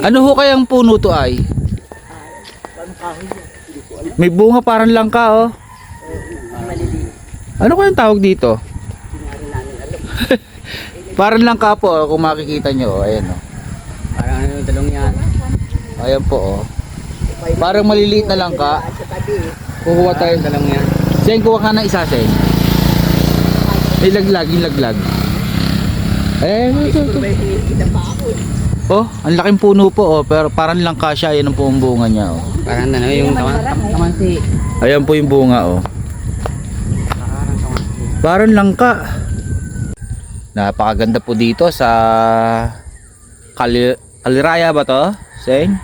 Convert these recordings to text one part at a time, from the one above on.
Ano ho kayang puno to ay? May bunga parang langka oh. Ano kayang tawag dito? Parang langka po oh, kung makikita nyo oh. Ayan oh. Parang ano yung talong yan. Ayan po oh. Parang maliliit na langka. Kukuha tayo. Talong yan. Sen, kuha ka na isa sen. May laglag, yung laglag. Oh, ang laking puno po oh, pero parang langka siya, yan ang po ang bunga niya oh. Parang ano yung kamansi. Ayan po yung bunga oh. Parang langka. Napakaganda po dito sa Kaliraya ba to? Sen?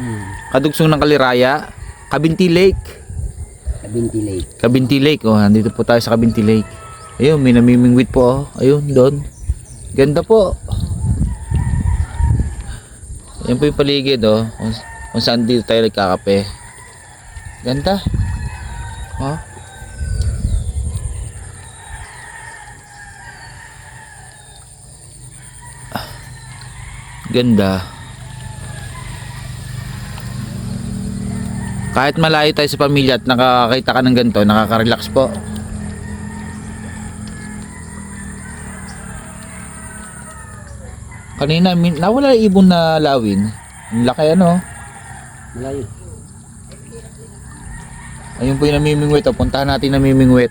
Kadugsong ng Kaliraya, Cabinti Lake. Cabinti Lake. Cabinti Lake oh, nandito po tayo sa Cabinti Lake. Ayun, may namimingwit po oh. Ayun, doon. Ganda po. Yan po yung paligid oh, kung saan dito tayo nagkakape. Ganda. Oh. Ganda. Kahit malayo tayo sa pamilya at nakakita ka ng ganito, nakaka-relax po. Kanina nawala yung ibon na lawin. Ang laki ano. Malayo. Ayun po yung namimingwit. Puntahan natin namimingwit.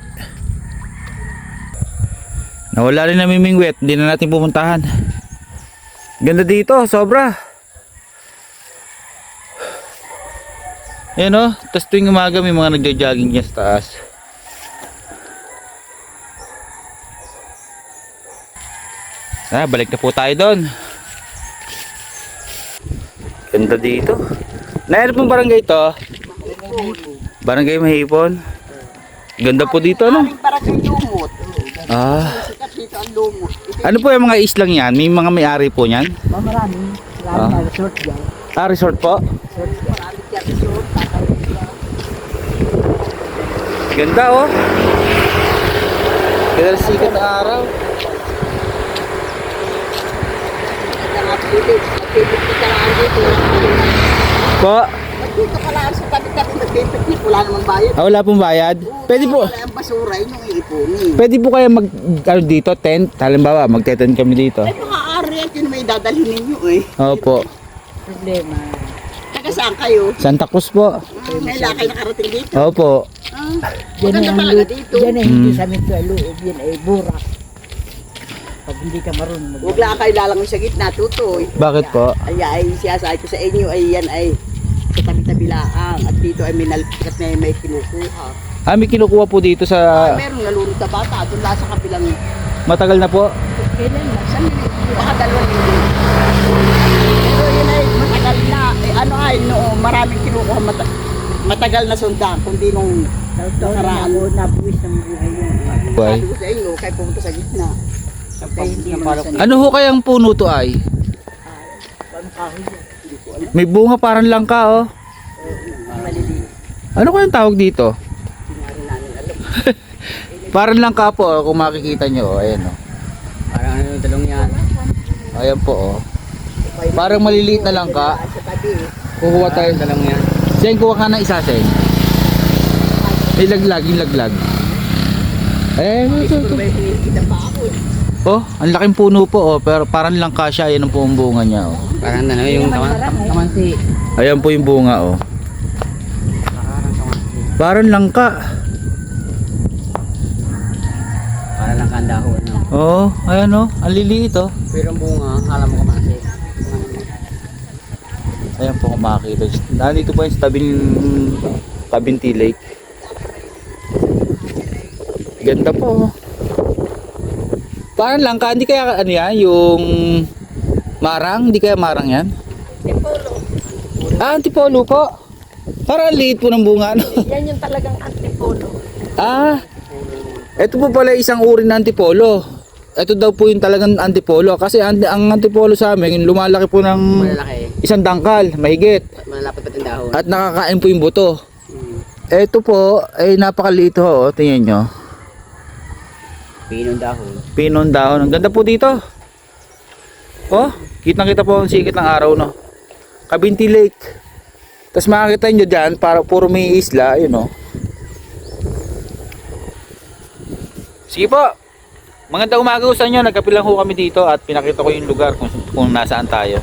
Nawala rin namimingwit. Hindi na natin pupuntahan. Ganda dito. Sobra. Ayan o. Tapos tuwing umaga may mga nagja-jogging niya sa taas. Balik na po tayo doon. Ganda dito. Ano pong barangay ito? Barangay Mahipon. Ganda po dito no? Barangay Lumot. Ah. Sikat dito ang Lumot. Ano po yung mga islang yan? May mga may-ari po yan? Marami. Marami na resort dyan. Ah, resort po? Marami dyan resort. Ganda oh. Ganda na sikat ng araw. Po? Dito ka lang sa tabi-tabi nagpipiknik. Wala namang bayad. Ah, wala pong bayad? Pwede po. Wala ang basura. Yun yung iipunin. Pwede po kayo mag ano dito, tent? Halimbawa, magte-tent kami dito. Ay mga ari at yun may dadalhin ninyo eh. Opo. Problema. Taga saan kayo? Santa Cruz po. May lakay nakarating dito. Opo. Maganda talaga dito. Yan ay hindi sa mito loob, yan ay burak. Pag hindi ka marunong Huwag lang kayo lalangoy sa gitna, tutoy. Bakit po? Ay siyasabi ko sa inyo ay yan ay sa tabi-tabi laang at dito ay may nalpikat na may kinukuha. Ah, may kinukuha po dito sa... Merong nalunod na bata doon lang sa kabilang Matagal na po? kailan na. saan yun? Baka 2 linggo. Pero yun ay matagal na. Eh, ano ay noong maraming kinukuha matagal na sundan kundi nung Taon-taon na ako nabuwis ng buhay yun. Why? sabi ko sa inyo kaya pumunta sa gitna. Kaya hindi naman sa Ano ho kayang puno to ay? kahoy yan. May bunga parang langka oh. Maliliit. Ano kayang tawag dito? Tinari namin alam. Parang langka po oh, kung makikita nyo oh. Ayan oh. Parang ano yung talong yan. Ayan po oh. Parang maliliit na langka. Sa tabi. Kukuha tayo. Parang talong yan. Sen, kuha ka na isa sen. May laglag, yung laglag. May kita pa ako. Oh, ang laking puno po oh, pero parang langka siya, yan ang po ang bunga niya oh. Parang ano yung kamansi. Ayan po yung bunga oh. Parang langka. Parang lang kandahon. No? Oh, ayan oh, ang liliit oh. Pero ang bunga, alam mo kamansi. Ayan po kung makikita. Nandito po yung sa tabing Cabinti Lake. Ganda po. Parang langka, hindi kaya ano yan, yung marang, hindi kaya marang yan? Antipolo. Ah, antipolo po. Parang liit po ng bunga, no? Yan yung talagang antipolo. Ah, ito po pala isang uri ng antipolo. Ito daw po yung talagang antipolo. Kasi ang antipolo sa amin, lumalaki po ng Malalaki. isang dangkal, mahigit. Malapit pa yung dahon. At nakakain po yung buto. Ito po, ay napakaliit ho. Tingnan nyo. Pinong dahon. Pinong dahon. Ang ganda po dito. Oh, kitang kita po ang sikit ng araw, no? Cabinti Lake. Tapos makikita nyo dyan, para puro may isla, yun o. Sige po. Magandang umaga sa inyo. Nagkape lang ho kami dito at pinakita ko yung lugar kung nasaan tayo.